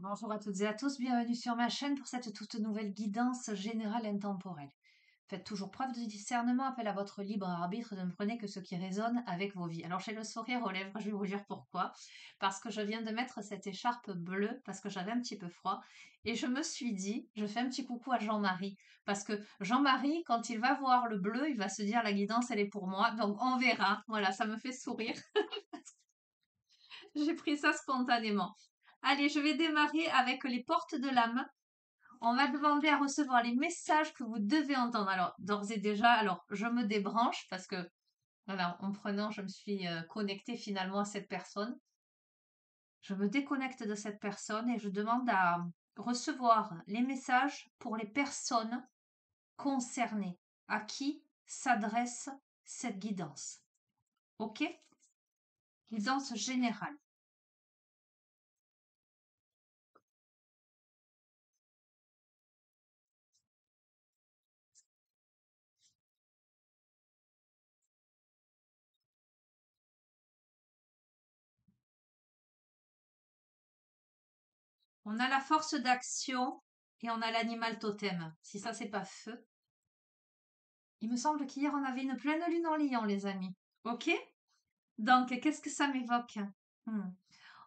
Bonjour à toutes et à tous, bienvenue sur ma chaîne pour cette toute nouvelle guidance générale intemporelle. Faites toujours preuve de discernement, appel à votre libre arbitre, ne prenez que ce qui résonne avec vos vies. Alors j'ai le sourire aux lèvres, je vais vous dire pourquoi. Parce que je viens de mettre cette écharpe bleue, parce que j'avais un petit peu froid, et je me suis dit, je fais un petit coucou à Jean-Marie, parce que Jean-Marie, quand il va voir le bleu, il va se dire la guidance, elle est pour moi, donc on verra. Voilà, ça me fait sourire. J'ai pris ça spontanément. Allez, je vais démarrer avec les portes de l'âme. On va demander à recevoir les messages que vous devez entendre. Alors, d'ores et déjà, alors je me débranche parce que, voilà, en prenant, je me suis connectée finalement à cette personne. Je me déconnecte de cette personne et je demande à recevoir les messages pour les personnes concernées, à qui s'adresse cette guidance. OK? Guidance générale. On a la force d'action et on a l'animal totem. Si ça, c'est pas feu. Il me semble qu'hier, on avait une pleine lune en lion, les amis. OK? Donc, qu'est-ce que ça m'évoque? Hmm.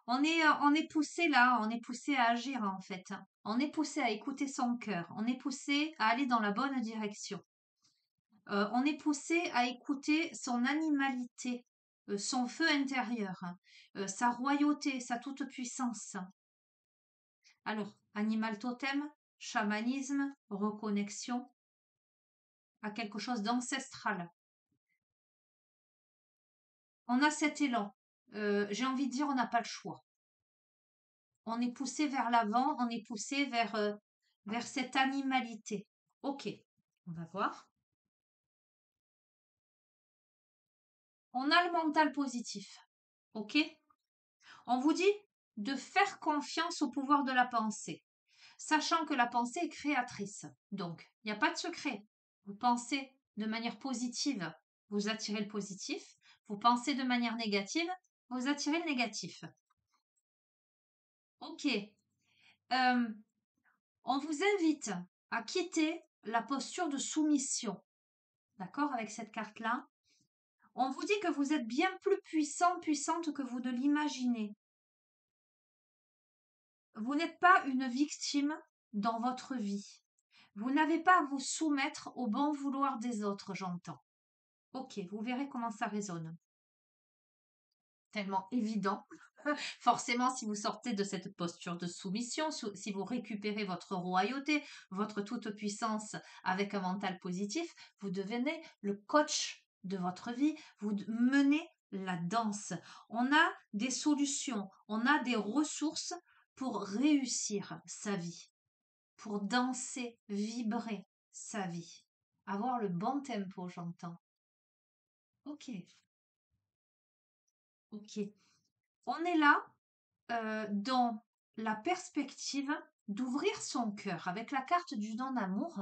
On est poussé là, on est poussé à agir en fait. On est poussé à écouter son cœur. On est poussé à aller dans la bonne direction. On est poussé à écouter son animalité, son feu intérieur, sa royauté, sa toute-puissance. Alors, animal totem, chamanisme, reconnexion à quelque chose d'ancestral. On a cet élan. J'ai envie de dire, on n'a pas le choix. On est poussé vers l'avant, on est poussé vers cette animalité. Ok, on va voir. On a le mental positif. Ok? On vous dit de faire confiance au pouvoir de la pensée, sachant que la pensée est créatrice. Donc, il n'y a pas de secret. Vous pensez de manière positive, vous attirez le positif. Vous pensez de manière négative, vous attirez le négatif. Ok. On vous invite à quitter la posture de soumission. D'accord, avec cette carte-là? On vous dit que vous êtes bien plus puissant, puissante que vous ne l'imaginez. Vous n'êtes pas une victime dans votre vie. Vous n'avez pas à vous soumettre au bon vouloir des autres, j'entends. Ok, vous verrez comment ça résonne. Tellement évident. Forcément, si vous sortez de cette posture de soumission, si vous récupérez votre royauté, votre toute-puissance avec un mental positif, vous devenez le coach de votre vie, vous menez la danse. On a des solutions, on a des ressources pour réussir sa vie, pour danser, vibrer sa vie, avoir le bon tempo, j'entends. Ok, ok. On est là dans la perspective d'ouvrir son cœur avec la carte du don d'amour,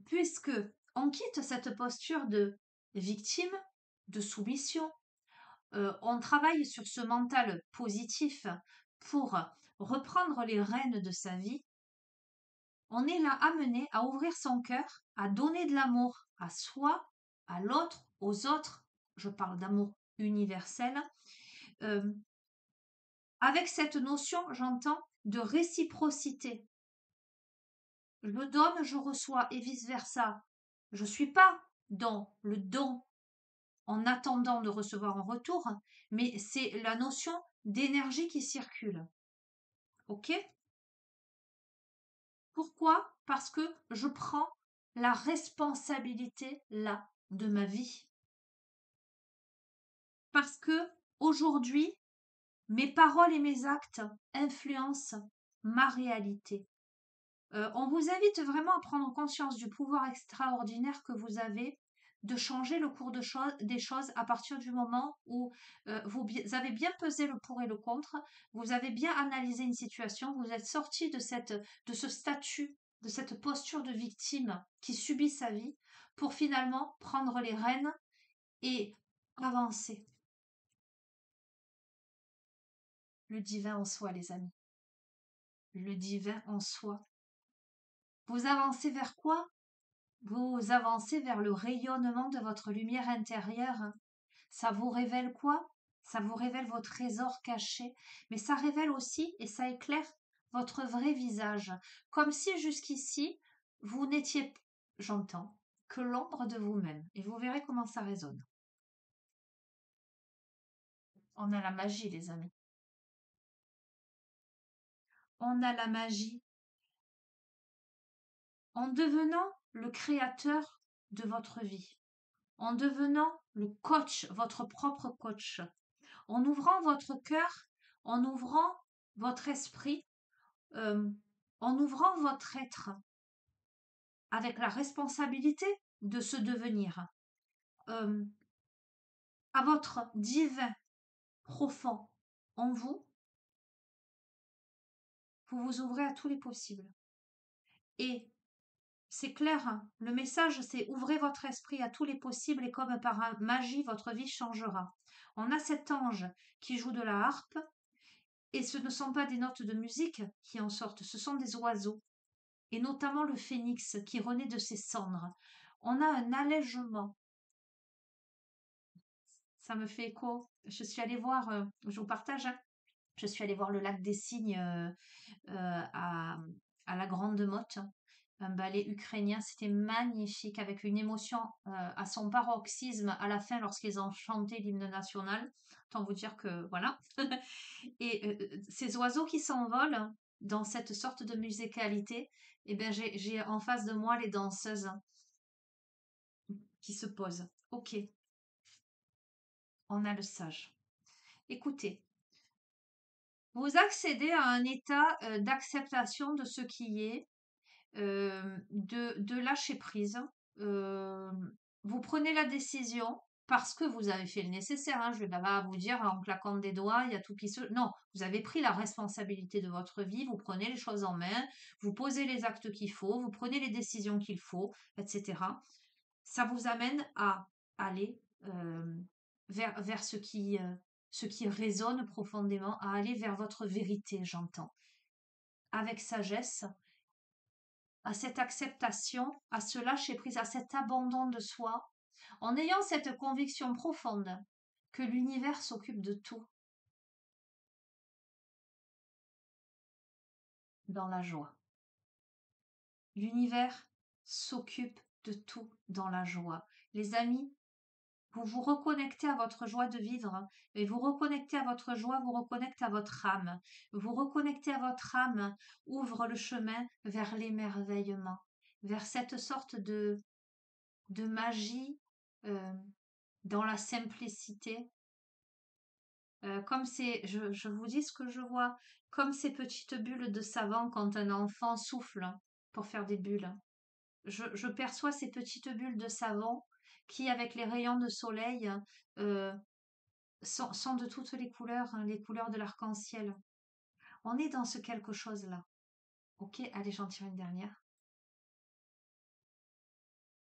puisque on quitte cette posture de victime, de soumission, on travaille sur ce mental positif pour reprendre les rênes de sa vie. On est là amené à ouvrir son cœur, à donner de l'amour à soi, à l'autre, aux autres. Je parle d'amour universel. Euh, Avec cette notion, j'entends, de réciprocité. Je donne, je reçois et vice-versa. Je ne suis pas dans le don en attendant de recevoir en retour, mais c'est la notion d'énergie qui circule. OK? Pourquoi? Parce que je prends la responsabilité là de ma vie. Parce que aujourd'hui, mes paroles et mes actes influencent ma réalité. On vous invite vraiment à prendre conscience du pouvoir extraordinaire que vous avez de changer le cours des choses à partir du moment où vous avez bien pesé le pour et le contre, vous avez bien analysé une situation, vous êtes sorti de ce statut, de cette posture de victime qui subit sa vie pour finalement prendre les rênes et avancer. le divin en soi, les amis. Le divin en soi. Vous avancez vers quoi? Vous avancez vers le rayonnement de votre lumière intérieure. Ça vous révèle quoi? Ça vous révèle vos trésors cachés, mais ça révèle aussi et ça éclaire votre vrai visage, comme si jusqu'ici, vous n'étiez, j'entends, que l'ombre de vous-même. Et vous verrez comment ça résonne. On a la magie, les amis. On a la magie. En devenant le créateur de votre vie, en devenant le coach, votre propre coach, en ouvrant votre cœur, en ouvrant votre esprit, euh, en ouvrant votre être avec la responsabilité de se devenir, euh, à votre divin profond en vous, vous vous ouvrez à tous les possibles. Et c'est clair, hein, le message c'est ouvrez votre esprit à tous les possibles et comme par magie, votre vie changera. On a cet ange qui joue de la harpe et ce ne sont pas des notes de musique qui en sortent, ce sont des oiseaux et notamment le phénix qui renaît de ses cendres. On a un allègement. Ça me fait écho. Je suis allée voir, je vous partage, hein, je suis allée voir le lac des Cygnes à la Grande Motte, un ballet ukrainien. C'était magnifique, avec une émotion à son paroxysme à la fin lorsqu'ils ont chanté l'hymne national. Autant vous dire que voilà. Et ces oiseaux qui s'envolent dans cette sorte de musicalité, eh bien, j'ai en face de moi les danseuses qui se posent. Ok, on a le sage. Écoutez, vous accédez à un état d'acceptation de ce qui est, de lâcher prise. Euh, Vous prenez la décision parce que vous avez fait le nécessaire. Hein, je ne vais pas vous dire en claquant des doigts, il y a tout qui se... Non, vous avez pris la responsabilité de votre vie, vous prenez les choses en main, vous posez les actes qu'il faut, vous prenez les décisions qu'il faut, etc. Ça vous amène à aller vers ce qui résonne profondément, à aller vers votre vérité, j'entends, avec sagesse, à cette acceptation, à ce lâcher prise, à cet abandon de soi, en ayant cette conviction profonde que l'univers s'occupe de tout dans la joie. L'univers s'occupe de tout dans la joie. Les amis, vous vous reconnectez à votre joie de vivre et vous reconnectez à votre joie, vous reconnectez à votre âme. Vous reconnectez à votre âme, ouvre le chemin vers l'émerveillement, vers cette sorte de magie euh, dans la simplicité. Comme je vous dis ce que je vois, comme ces petites bulles de savon quand un enfant souffle pour faire des bulles. Je perçois ces petites bulles de savon qui, avec les rayons de soleil, euh, sont de toutes les couleurs, hein, les couleurs de l'arc-en-ciel. On est dans ce quelque chose-là. Ok, allez, j'en tire une dernière.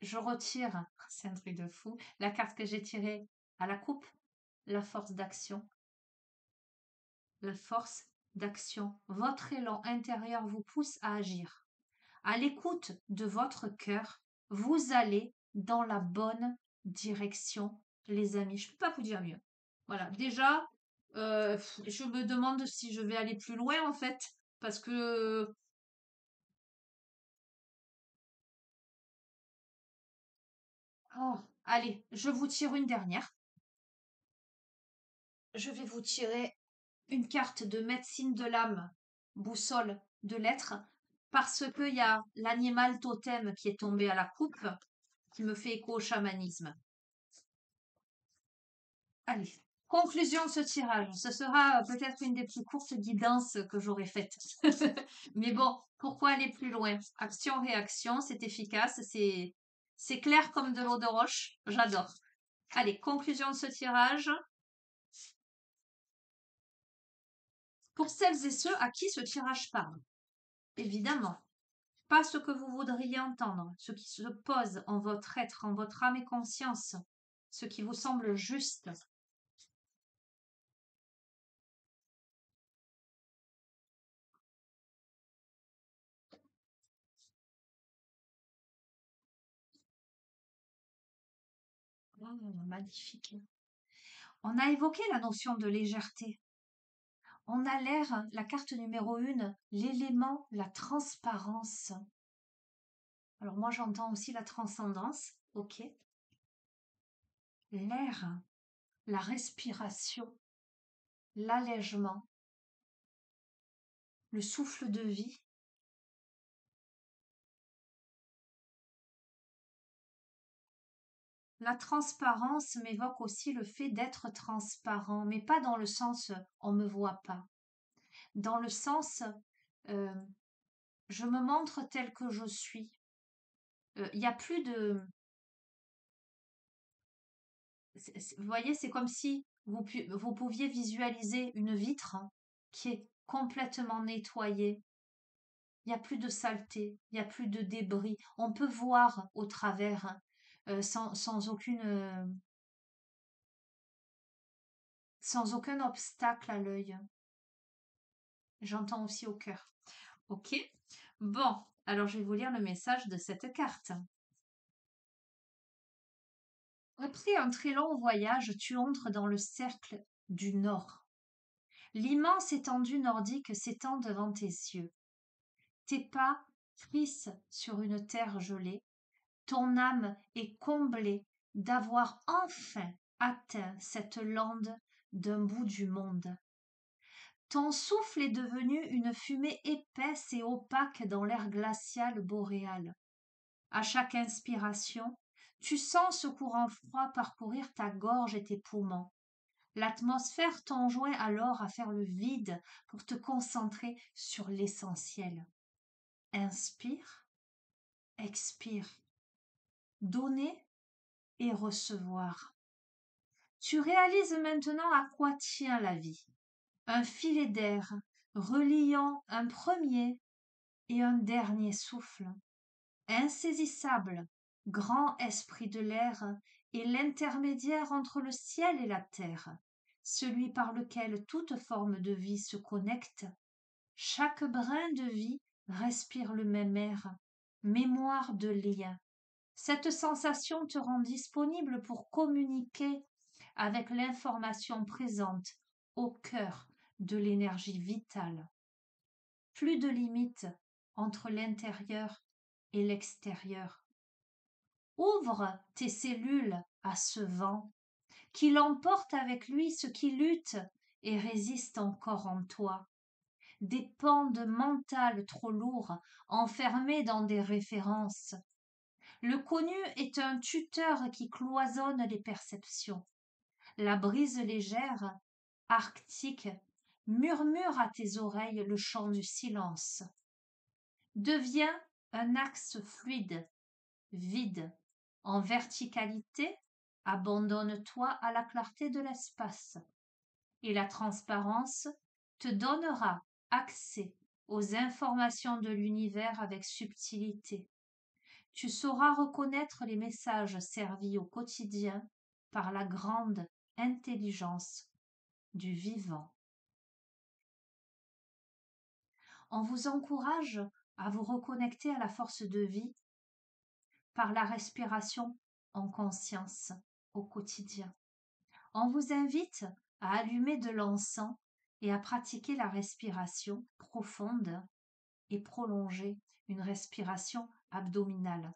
Je retire, c'est un truc de fou, la carte que j'ai tirée à la coupe, la force d'action. La force d'action. Votre élan intérieur vous pousse à agir. À l'écoute de votre cœur, vous allez dans la bonne direction, les amis. Je ne peux pas vous dire mieux. Voilà, déjà, je me demande si je vais aller plus loin en fait, parce que... Oh, allez, je vous tire une dernière. Je vais vous tirer une carte de médecine de l'âme, boussole de l'être, parce qu'il y a l'animal totem qui est tombé à la coupe, qui me fait écho au chamanisme. Allez, conclusion de ce tirage. Ce sera peut-être une des plus courtes guidances que j'aurai faites. Mais bon, pourquoi aller plus loin? Action-réaction, c'est efficace, c'est clair comme de l'eau de roche. J'adore. Allez, conclusion de ce tirage. Pour celles et ceux à qui ce tirage parle, évidemment, pas ce que vous voudriez entendre, ce qui se pose en votre être, en votre âme et conscience, ce qui vous semble juste. magnifique. On a évoqué la notion de légèreté. On a l'air, la carte numéro 1, l'élément, la transparence. Alors moi j'entends aussi la transcendance, ok. L'air, la respiration, l'allègement, le souffle de vie. La transparence m'évoque aussi le fait d'être transparent, mais pas dans le sens on me voit pas, dans le sens euh, je me montre tel que je suis. Il y a plus de, vous voyez, c'est comme si vous pouviez visualiser une vitre qui est complètement nettoyée. Il n'y a plus de saleté, il n'y a plus de débris. On peut voir au travers sans aucun obstacle à l'œil. J'entends aussi au cœur. Ok? Bon, alors je vais vous lire le message de cette carte. Après un très long voyage, tu entres dans le cercle du Nord. L'immense étendue nordique s'étend devant tes yeux. Tes pas frissent sur une terre gelée. Ton âme est comblée d'avoir enfin atteint cette lande d'un bout du monde. Ton souffle est devenu une fumée épaisse et opaque dans l'air glacial boréal. À chaque inspiration, tu sens ce courant froid parcourir ta gorge et tes poumons. L'atmosphère t'enjoint alors à faire le vide pour te concentrer sur l'essentiel. Inspire, expire, donner et recevoir. Tu réalises maintenant à quoi tient la vie. Un filet d'air reliant un premier et un dernier souffle. Insaisissable, grand esprit de l'air est l'intermédiaire entre le ciel et la terre, celui par lequel toute forme de vie se connecte. Chaque brin de vie respire le même air, mémoire de lien. Cette sensation te rend disponible pour communiquer avec l'information présente au cœur de l'énergie vitale. Plus de limite entre l'intérieur et l'extérieur. Ouvre tes cellules à ce vent qui l'emporte avec lui ce qui lutte et résiste encore en toi. Des pans de mental trop lourds enfermés dans des références. Le connu est un tuteur qui cloisonne les perceptions. La brise légère, arctique, murmure à tes oreilles le chant du silence. Deviens un axe fluide, vide, en verticalité, abandonne-toi à la clarté de l'espace. Et la transparence te donnera accès aux informations de l'univers avec subtilité. Tu sauras reconnaître les messages servis au quotidien par la grande intelligence du vivant. On vous encourage à vous reconnecter à la force de vie par la respiration en conscience au quotidien. On vous invite à allumer de l'encens et à pratiquer la respiration profonde et prolongée, une respiration abdominale.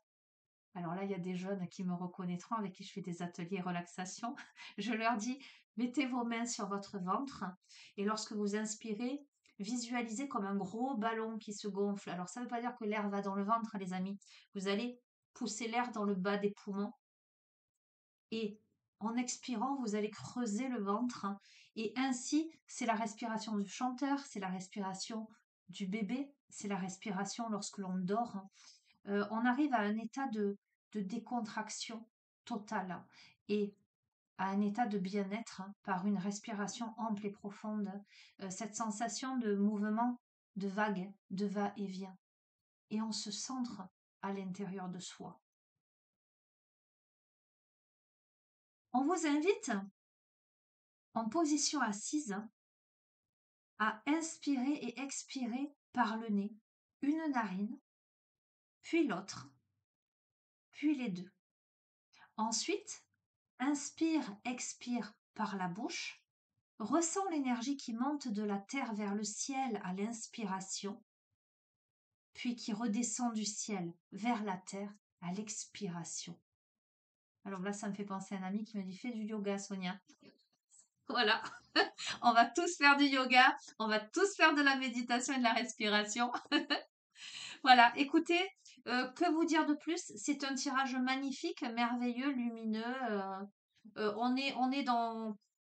Alors là, il y a des jeunes qui me reconnaîtront avec qui je fais des ateliers relaxation. Je leur dis, mettez vos mains sur votre ventre et lorsque vous inspirez, visualisez comme un gros ballon qui se gonfle. Alors ça ne veut pas dire que l'air va dans le ventre, les amis. Vous allez pousser l'air dans le bas des poumons et en expirant, vous allez creuser le ventre et ainsi, c'est la respiration du chanteur, c'est la respiration du bébé, c'est la respiration lorsque l'on dort. On arrive à un état de décontraction totale et à un état de bien-être par une respiration ample et profonde, cette sensation de mouvement, de vague, de va-et-vient. Et on se centre à l'intérieur de soi. On vous invite en position assise à inspirer et expirer par le nez, une narine, puis l'autre, puis les deux. Ensuite, Inspire, expire par la bouche. Ressens l'énergie qui monte de la terre vers le ciel à l'inspiration, puis qui redescend du ciel vers la terre à l'expiration. Alors là, ça me fait penser à un ami qui me dit fais du yoga, Sonia. Voilà, on va tous faire du yoga, on va tous faire de la méditation et de la respiration. Voilà, écoutez, que vous dire de plus? C'est un tirage magnifique, merveilleux, lumineux. On est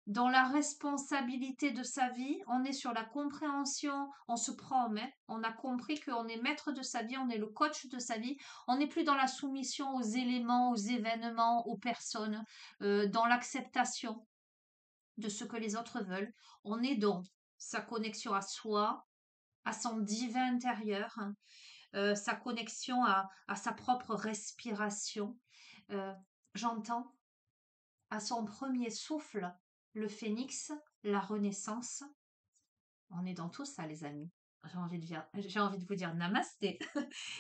dans la responsabilité de sa vie, on est sur la compréhension, on se prend en main, on a compris qu'on est maître de sa vie, on est le coach de sa vie, on n'est plus dans la soumission aux éléments, aux événements, aux personnes, dans l'acceptation de ce que les autres veulent. On est dans sa connexion à soi, à son divin intérieur, hein, sa connexion à sa propre respiration. Euh, J'entends à son premier souffle le phénix, la renaissance. On est dans tout ça, les amis. J'ai envie de vous dire namasté.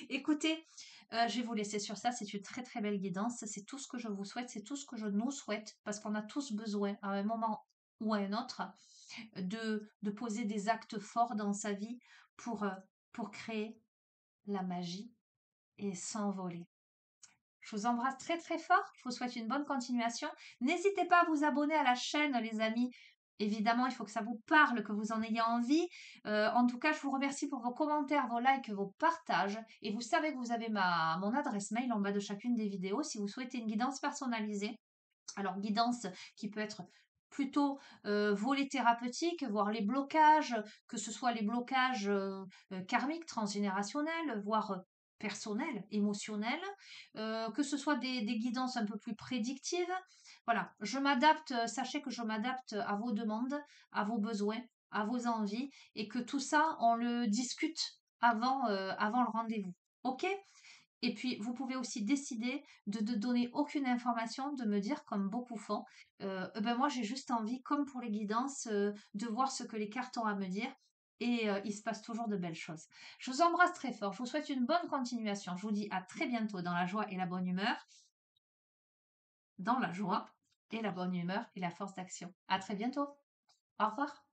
Écoutez, je vais vous laisser sur ça. C'est une très très belle guidance. C'est tout ce que je vous souhaite, c'est tout ce que je nous souhaite, parce qu'on a tous besoin, à un moment ou à un autre, de poser des actes forts dans sa vie pour créer la magie et s'envoler. Je vous embrasse très très fort. Je vous souhaite une bonne continuation. N'hésitez pas à vous abonner à la chaîne, les amis. Évidemment, il faut que ça vous parle, que vous en ayez envie. En tout cas, je vous remercie pour vos commentaires, vos likes, vos partages. Et vous savez que vous avez mon adresse mail en bas de chacune des vidéos si vous souhaitez une guidance personnalisée. Alors, guidance qui peut être plutôt volet thérapeutique, voir les blocages, que ce soit les blocages karmiques, transgénérationnels, voire personnels, émotionnels, que ce soit des guidances un peu plus prédictives. Voilà, je m'adapte, sachez que je m'adapte à vos demandes, à vos besoins, à vos envies, et que tout ça, on le discute avant le rendez-vous. OK? Et puis, vous pouvez aussi décider de ne donner aucune information, de me dire, comme beaucoup font, ben moi j'ai juste envie, comme pour les guidances, de voir ce que les cartes ont à me dire. Et il se passe toujours de belles choses. Je vous embrasse très fort. Je vous souhaite une bonne continuation. Je vous dis à très bientôt dans la joie et la bonne humeur. Dans la joie et la bonne humeur et la force d'action. À très bientôt. Au revoir.